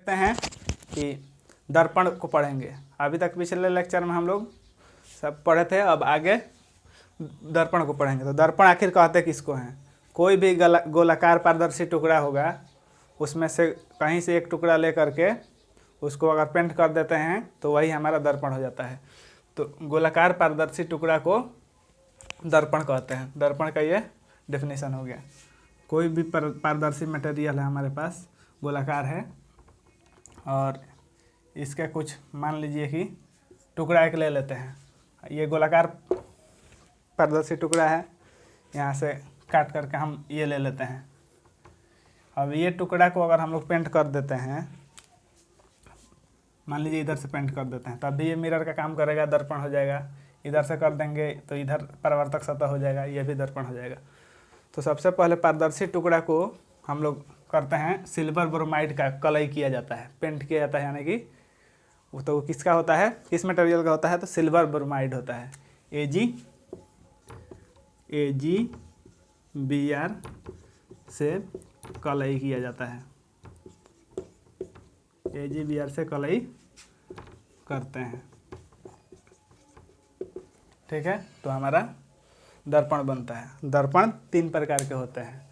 देखते हैं कि दर्पण को पढ़ेंगे। अभी तक पिछले लेक्चर में हम लोग सब पढ़े थे, अब आगे दर्पण को पढ़ेंगे। तो दर्पण आखिर कहते किसको हैं? कोई भी गोलाकार पारदर्शी टुकड़ा होगा, उसमें से कहीं से एक टुकड़ा ले करके उसको अगर पेंट कर देते हैं तो वही हमारा दर्पण हो जाता है। तो गोलाकार पारदर्शी टुकड़ा को दर्पण कहते हैं। दर्पण का ये डेफिनेशन हो गया। कोई भी पारदर्शी मटेरियल है हमारे पास, गोलाकार है, और इसके कुछ मान लीजिए कि टुकड़ा एक ले लेते हैं। ये गोलाकार पारदर्शी टुकड़ा है, यहाँ से काट करके हम ये ले लेते हैं। अब ये टुकड़ा को अगर हम लोग पेंट कर देते हैं, मान लीजिए इधर से पेंट कर देते हैं, तब भी ये मिरर का काम करेगा, दर्पण हो जाएगा। इधर से कर देंगे तो इधर परावर्तक सतह हो जाएगा, ये भी दर्पण हो जाएगा। तो सबसे पहले पारदर्शी टुकड़ा को हम लोग करते हैं, सिल्वर ब्रोमाइड का कलई किया जाता है, पेंट किया जाता है, यानी कि तो किसका होता है, किस मटेरियल का होता है? तो सिल्वर ब्रोमाइड होता है। AgBr से कलई किया जाता है। AgBr से कलई करते हैं, ठीक है। तो हमारा दर्पण बनता है। दर्पण 3 प्रकार के होते हैं,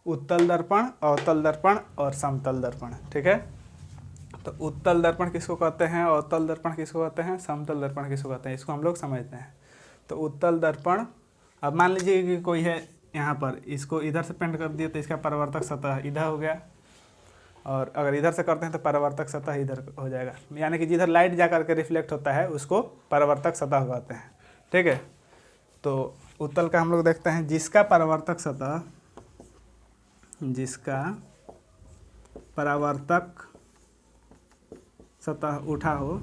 उत्तल दर्पण, अवतल दर्पण और समतल दर्पण, ठीक है। तो उत्तल दर्पण किसको कहते हैं, अवतल दर्पण किसको कहते हैं, समतल दर्पण किसको कहते हैं, इसको हम लोग समझते हैं। तो उत्तल दर्पण, अब मान लीजिए कि कोई है यहाँ पर, इसको इधर से पेंट कर दिए तो इसका परावर्तक सतह इधर हो गया, और अगर इधर से करते हैं तो परावर्तक सतह इधर हो जाएगा, यानी कि जिधर लाइट जा करके रिफ्लेक्ट होता है उसको परावर्तक सतह कहते हैं, ठीक है। तो उत्तल का हम लोग देखते हैं, जिसका परावर्तक सतह उठा हो,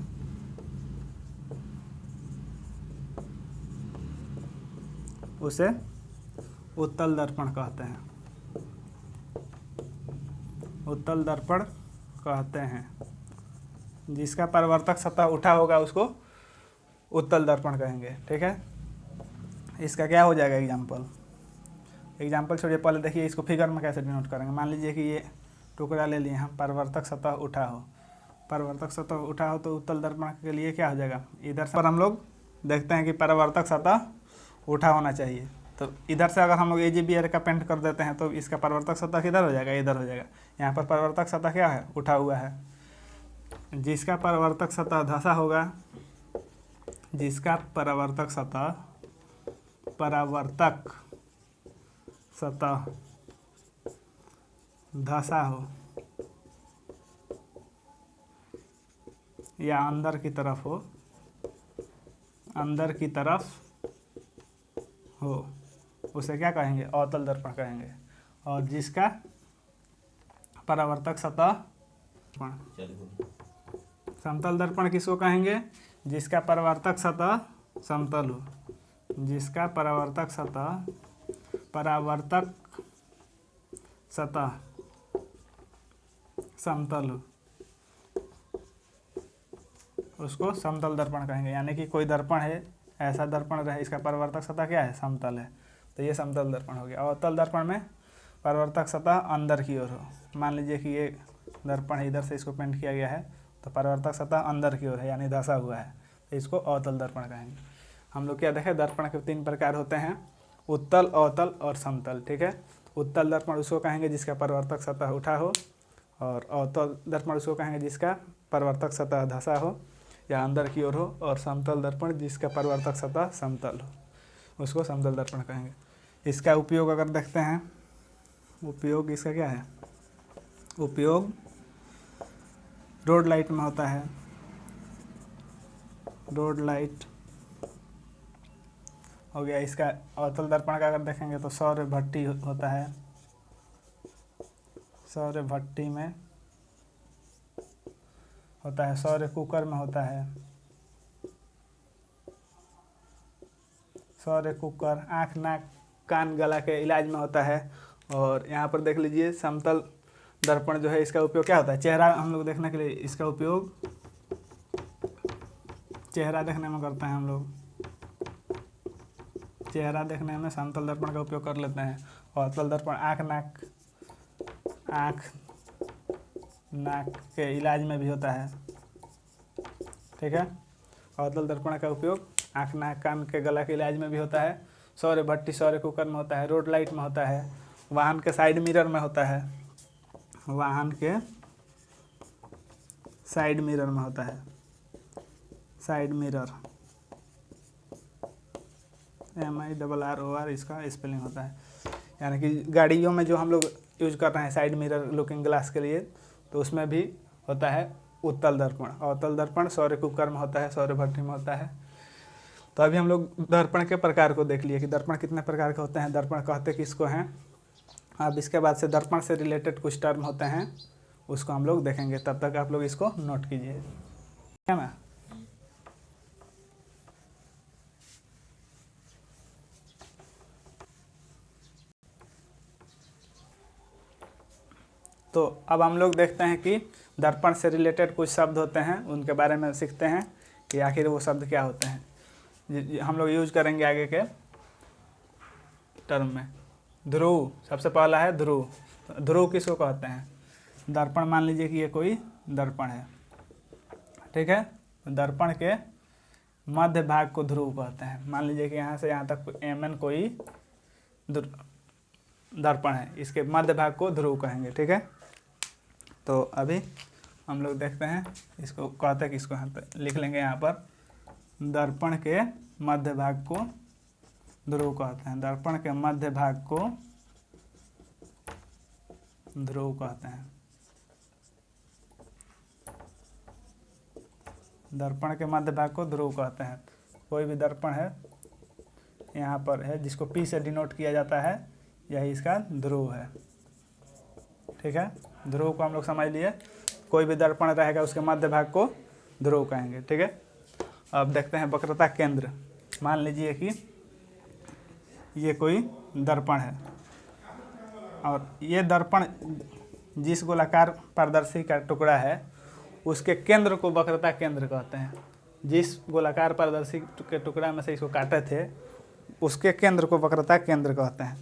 उसे उत्तल दर्पण कहते हैं। उत्तल दर्पण कहते हैं, जिसका परावर्तक सतह उठा होगा उसको उत्तल दर्पण कहेंगे, ठीक है। इसका क्या हो जाएगा एग्जाम्पल छोड़िए, पहले देखिए इसको फिगर में कैसे डिनोट करेंगे। मान लीजिए कि ये टुकड़ा ले लिए हम, परावर्तक सतह उठा हो, तो उत्तल दर्पण के लिए क्या हो जाएगा, इधर से पर हम लोग देखते हैं कि परावर्तक सतह उठा होना चाहिए। तो इधर से अगर हम लोग AgBr का पेंट कर देते हैं तो इसका परावर्तक सतह किधर हो जाएगा, इधर हो जाएगा। यहाँ पर परावर्तक सतह क्या है, उठा हुआ है। जिसका परावर्तक सतह धसा होगा, जिसका परावर्तक सतह धसा हो या अंदर की तरफ हो, उसे क्या कहेंगे, अवतल दर्पण कहेंगे। और जिसका परावर्तक सतह, समतल दर्पण किसको कहेंगे, जिसका परावर्तक सतह समतल हो, जिसका परावर्तक सतह समतल हो, उसको समतल दर्पण कहेंगे। यानी कि कोई दर्पण है, ऐसा दर्पण रहे, इसका परावर्तक सतह क्या है, समतल है, तो ये समतल दर्पण हो गया। अवतल दर्पण में परावर्तक सतह अंदर की ओर हो, मान लीजिए कि ये दर्पण इधर से इसको पेंट किया गया है तो परावर्तक सतह अंदर की ओर है, यानी धसा हुआ है, तो इसको अवतल दर्पण कहेंगे। हम लोग क्या देखें, दर्पण के 3 प्रकार होते हैं, उत्तल, अवतल और समतल, ठीक है। उत्तल दर्पण उसको कहेंगे जिसका परावर्तक सतह उठा हो, और अवतल दर्पण उसको कहेंगे जिसका परावर्तक सतह धसा हो या अंदर की ओर हो, और समतल दर्पण जिसका परावर्तक सतह समतल हो, उसको समतल दर्पण कहेंगे। इसका उपयोग अगर देखते हैं, उपयोग इसका क्या है, उपयोग रोड लाइट में होता है। रोड लाइट हो गया। इसका अवतल दर्पण का अगर देखेंगे तो सौर भट्टी होता है, सौर भट्टी में होता है, सौर कुकर में होता है, सौर कुकर आँख नाक कान गला के इलाज में होता है। और यहाँ पर देख लीजिए समतल दर्पण जो है, इसका उपयोग क्या होता है, चेहरा हम लोग देखने के लिए इसका उपयोग चेहरा देखने में करते हैं। हम लोग चेहरा देखने में समतल दर्पण का उपयोग कर लेते हैं। और अवतल दर्पण आँख नाक के इलाज में भी होता है। ठीक है, अवतल दर्पण का उपयोग आँख, नाक, कान के गला के इलाज में भी होता है। सौर्य भट्टी, सौर्य कुकर में होता है, रोड लाइट में होता है, वाहन के साइड मिरर में होता है, वाहन के साइड मिरर में होता है, साइड मिरर, MIRROR इसका स्पेलिंग होता है। यानी कि गाड़ियों में जो हम लोग यूज कर रहे हैं साइड मिरर लुकिंग ग्लास के लिए, तो उसमें भी होता है उत्तल दर्पण। अवतल दर्पण सौर्य कुकर में होता है, सौर्य भट्टी में होता है। तो अभी हम लोग दर्पण के प्रकार को देख लिए कि दर्पण कितने प्रकार के होते हैं, दर्पण कहते किसको हैं। अब इसके बाद से दर्पण से रिलेटेड कुछ टर्म होते हैं, उसको हम लोग देखेंगे। तब तक आप लोग इसको नोट कीजिए, ठीक है ना। तो अब हम लोग देखते हैं कि दर्पण से रिलेटेड कुछ शब्द होते हैं, उनके बारे में सीखते हैं कि आखिर वो शब्द क्या होते हैं। हम लोग यूज करेंगे आगे के टर्म में। ध्रुव, सबसे पहला है ध्रुव। ध्रुव किसको कहते हैं? दर्पण मान लीजिए कि ये कोई दर्पण है, ठीक है। दर्पण के मध्य भाग को ध्रुव कहते हैं। मान लीजिए कि यहाँ से यहाँ तक MN कोई दर्पण है, इसके मध्य भाग को ध्रुव कहेंगे, ठीक है। तो अभी हम लोग देखते हैं इसको कहते हैं किसको, यहाँ पे लिख लेंगे। यहाँ पर दर्पण के मध्य भाग को ध्रुव कहते हैं। दर्पण के मध्य भाग को ध्रुव कहते हैं। दर्पण के मध्य भाग को ध्रुव कहते हैं। कोई भी दर्पण है यहाँ पर है जिसको P से डिनोट किया जाता है, यही इसका ध्रुव है, ठीक है। ध्रुव को हम लोग समझ लिए। कोई भी दर्पण रहेगा उसके मध्य भाग को ध्रुव कहेंगे, ठीक है। अब देखते हैं वक्रता केंद्र। मान लीजिए कि ये कोई दर्पण है और ये दर्पण जिस गोलाकार पारदर्शी का टुकड़ा है उसके केंद्र को वक्रता केंद्र कहते हैं। जिस गोलाकार पारदर्शी के टुकड़ा में से इसको काटे थे उसके केंद्र को वक्रता केंद्र कहते हैं।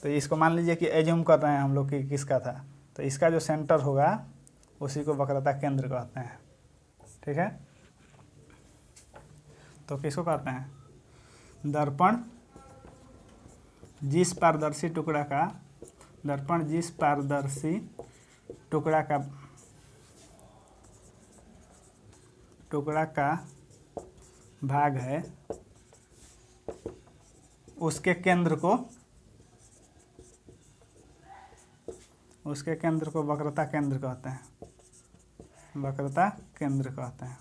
तो इसको मान लीजिए कि एज्यूम कर रहे हैं हम लोग कि किसका था, तो इसका जो सेंटर होगा उसी को वक्रता केंद्र कहते हैं, ठीक है। तो किसको कहते हैं? दर्पण जिस पारदर्शी टुकड़ा का, दर्पण जिस पारदर्शी टुकड़ा का भाग है उसके केंद्र को वक्रता केंद्र कहते हैं। वक्रता केंद्र कहते हैं।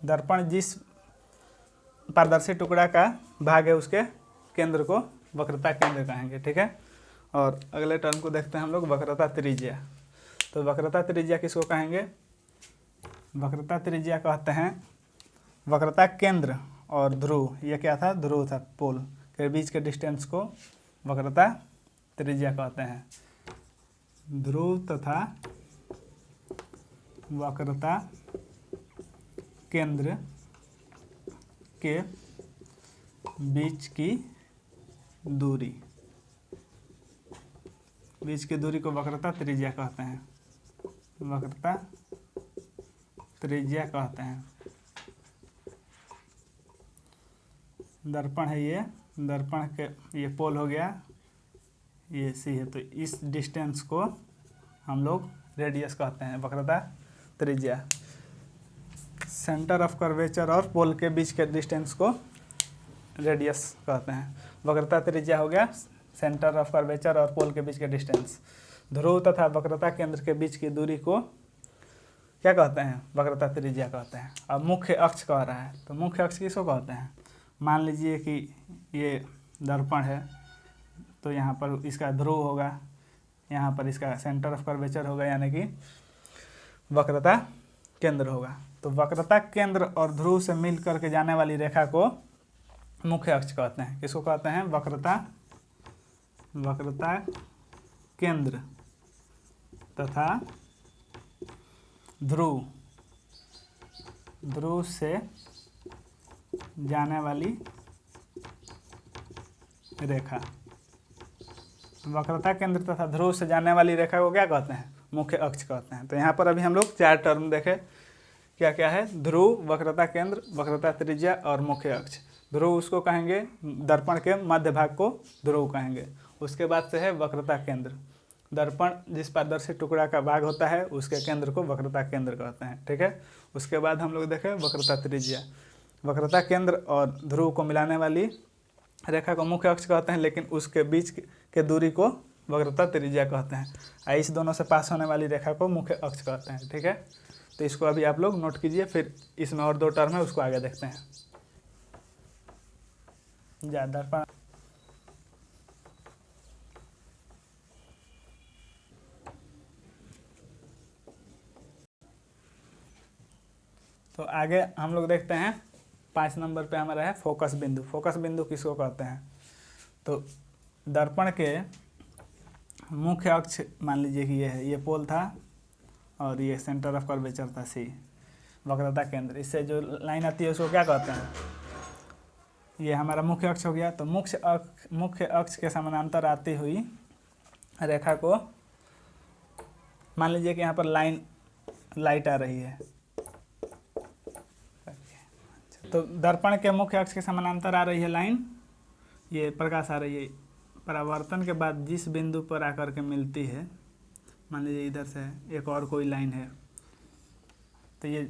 दर्पण जिस पारदर्शी टुकड़ा का भाग है उसके केंद्र को वक्रता केंद्र कहेंगे, ठीक है। और अगले टर्म को देखते हैं हम लोग, वक्रता त्रिज्या। तो वक्रता त्रिज्या किसको कहेंगे? वक्रता त्रिज्या कहते हैं वक्रता केंद्र और ध्रुव, ये क्या था? ध्रुव था, पोल के बीच के डिस्टेंस को वक्रता त्रिज्या कहते हैं। ध्रुव तथा वक्रता केंद्र के बीच की दूरी को वक्रता त्रिज्या कहते हैं। वक्रता त्रिज्या कहते हैं। दर्पण है ये, दर्पण के ये पोल हो गया, ये सी है, तो इस डिस्टेंस को हम लोग रेडियस कहते हैं, वक्रता त्रिज्या। सेंटर ऑफ कर्वेचर और पोल के बीच के डिस्टेंस को रेडियस कहते हैं। वक्रता त्रिज्या हो गया सेंटर ऑफ कर्वेचर और पोल के बीच के डिस्टेंस। ध्रुव तथा वक्रता केंद्र के बीच की दूरी को क्या कहते हैं? वक्रता त्रिज्या कहते हैं। अब मुख्य अक्ष कह रहा है, तो मुख्य अक्ष किसको कहते हैं? मान लीजिए कि ये दर्पण है, तो यहाँ पर इसका ध्रुव होगा, यहाँ पर इसका सेंटर ऑफ कर्वेचर होगा, यानी कि वक्रता केंद्र होगा। तो वक्रता केंद्र और ध्रुव से मिल करके जाने वाली रेखा को मुख्य अक्ष कहते हैं। किसको कहते हैं? वक्रता केंद्र तथा ध्रुव से जाने वाली रेखा वक्रता केंद्र तथा ध्रुव से जाने वाली रेखा को क्या कहते हैं? मुख्य अक्ष कहते हैं। तो यहाँ पर अभी हम लोग 4 टर्म देखे, क्या क्या है? ध्रुव, वक्रता केंद्र, वक्रता त्रिज्या और मुख्य अक्ष। ध्रुव उसको कहेंगे, दर्पण के मध्य भाग को ध्रुव कहेंगे। उसके बाद से है वक्रता केंद्र, दर्पण जिस पारदर्शी टुकड़ा का भाग होता है उसके केंद्र को वक्रता केंद्र कहते हैं, ठीक है। उसके बाद हम लोग देखें वक्रता त्रिज्या। वक्रता केंद्र और ध्रुव को मिलाने वाली रेखा को मुख्य अक्ष कहते हैं, लेकिन उसके बीच के दूरी को वक्रता त्रिज्या कहते हैं। इस दोनों से पास होने वाली रेखा को मुख्य अक्ष कहते हैं, ठीक है। तो इसको अभी आप लोग नोट कीजिए, फिर इसमें और 2 टर्म है उसको आगे देखते हैं। दर्पण तो आगे हम लोग देखते हैं 5 नंबर पे हमारा है फोकस बिंदु। फोकस बिंदु किसको कहते हैं? तो दर्पण के मुख्य अक्ष मान लीजिए कि ये है, ये पोल था और ये सेंटर ऑफ कर्वेचर था C, वक्रता केंद्र। इससे जो लाइन आती है उसको क्या कहते हैं? ये हमारा मुख्य अक्ष हो गया। तो मुख्य अक्ष के समानांतर आती हुई रेखा को मान लीजिए कि यहाँ पर लाइट आ रही है। तो दर्पण के मुख्य अक्ष के समानांतर आ रही है लाइन, ये प्रकाश आ रही है। परावर्तन के बाद जिस बिंदु पर आकर के मिलती है, मान लीजिए इधर से एक और कोई लाइन है, तो ये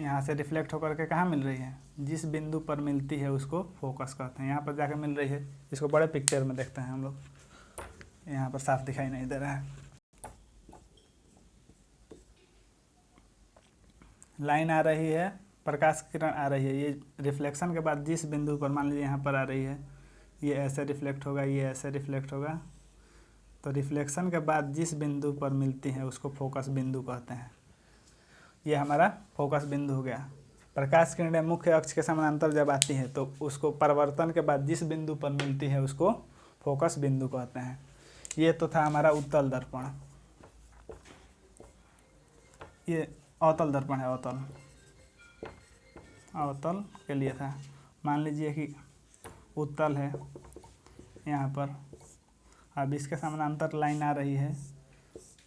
यहाँ से रिफ्लेक्ट होकर के कहाँ मिल रही है? जिस बिंदु पर मिलती है उसको फोकस कहते हैं। यहाँ पर जाकर मिल रही है, इसको बड़े पिक्चर में देखते हैं हम लोग, यहाँ पर साफ दिखाई नहीं दे रहा है। लाइन आ रही है, प्रकाश किरण आ रही है, ये रिफ्लेक्शन के बाद जिस बिंदु पर मान लीजिए यहाँ पर आ रही है, ये ऐसे रिफ्लेक्ट होगा, ये ऐसे रिफ्लेक्ट होगा। तो रिफ्लेक्शन के बाद जिस बिंदु पर मिलती है उसको फोकस बिंदु कहते हैं। ये हमारा फोकस बिंदु हो गया। प्रकाश किरणें मुख्य अक्ष के समानांतर जब आती है तो उसको परावर्तन के बाद जिस बिंदु पर मिलती है उसको फोकस बिंदु कहते हैं। ये तो था हमारा उत्तल दर्पण। ये अवतल दर्पण है, अवतल के लिए था। मान लीजिए कि उत्तल है यहाँ पर, अब इसके समानांतर लाइन आ रही है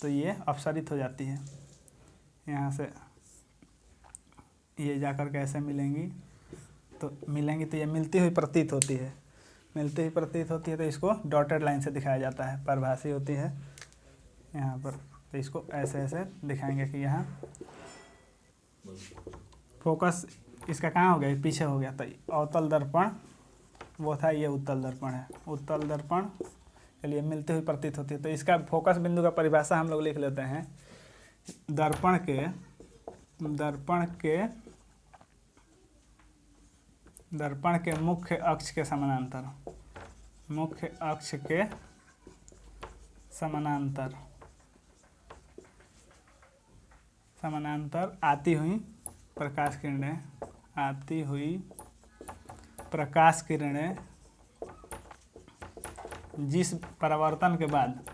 तो ये अपसरित हो जाती है। यहाँ से ये जाकर के ऐसे मिलेंगी, तो ये मिलती हुई प्रतीत होती है। तो इसको डॉटेड लाइन से दिखाया जाता है, परिभाषी होती है यहाँ पर। तो इसको ऐसे ऐसे दिखाएंगे कि यहाँ फोकस इसका कहाँ हो गया? पीछे हो गया। तो अवतल दर्पण वो था, ये उत्तल दर्पण है। उत्तल दर्पण के लिए मिलती हुई प्रतीत होती है। तो इसका फोकस बिंदु का परिभाषा हम लोग लिख लेते हैं। दर्पण के मुख्य अक्ष के समानांतर आती हुई प्रकाश किरणें जिस परावर्तन के बाद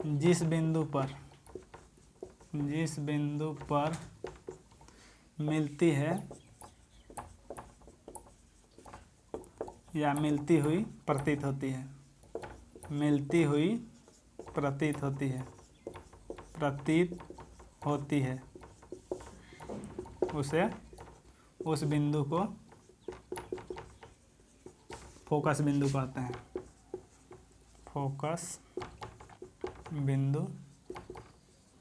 जिस बिंदु पर मिलती है या मिलती हुई प्रतीत होती है उस बिंदु को फोकस बिंदु कहते हैं। फोकस बिंदु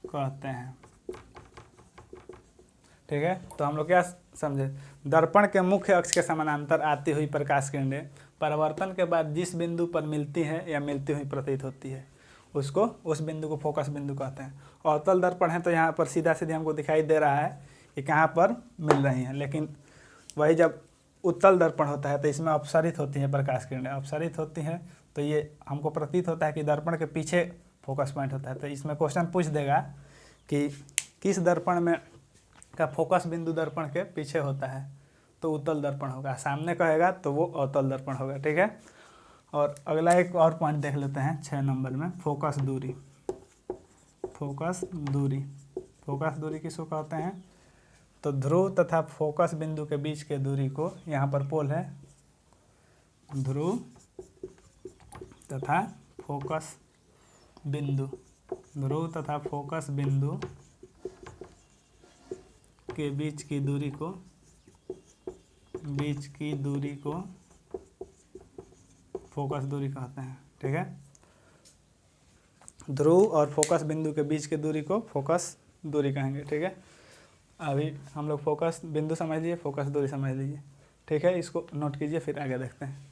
कहते हैं, ठीक है। तो हम लोग क्या समझे? दर्पण के मुख्य अक्ष के समानांतर आती हुई प्रकाश किरणें परावर्तन के बाद जिस बिंदु पर मिलती है या मिलती हुई प्रतीत होती है उस बिंदु को फोकस बिंदु कहते हैं। अवतल दर्पण है तो यहाँ पर सीधा सीधे हमको दिखाई दे रहा है कि कहाँ पर मिल रही हैं, लेकिन वही जब उत्तल दर्पण होता है तो इसमें अपसरित होती है प्रकाश किरणें, अपसरित होती हैं। तो ये हमको प्रतीत होता है कि दर्पण के पीछे फोकस पॉइंट होता है। तो इसमें क्वेश्चन पूछ देगा कि किस दर्पण में का फोकस बिंदु दर्पण के पीछे होता है, तो उत्तल दर्पण होगा। सामने कहेगा तो वो अवतल दर्पण होगा, ठीक है। और अगला एक और पॉइंट देख लेते हैं 6 नंबर में, फोकस दूरी किसको कहते हैं? तो ध्रुव तथा फोकस बिंदु के बीच के दूरी को, यहाँ पर पोल है, ध्रुव तथा फोकस बिंदु, ध्रुव तथा फोकस बिंदु के बीच की दूरी को फोकस दूरी कहते हैं। ठीक है, ध्रुव और फोकस बिंदु के बीच की दूरी को फोकस दूरी कहेंगे। ठीक है, अभी हम लोग फोकस बिंदु समझ लिए, फोकस दूरी समझ लीजिए। ठीक है, इसको नोट कीजिए, फिर आगे देखते हैं।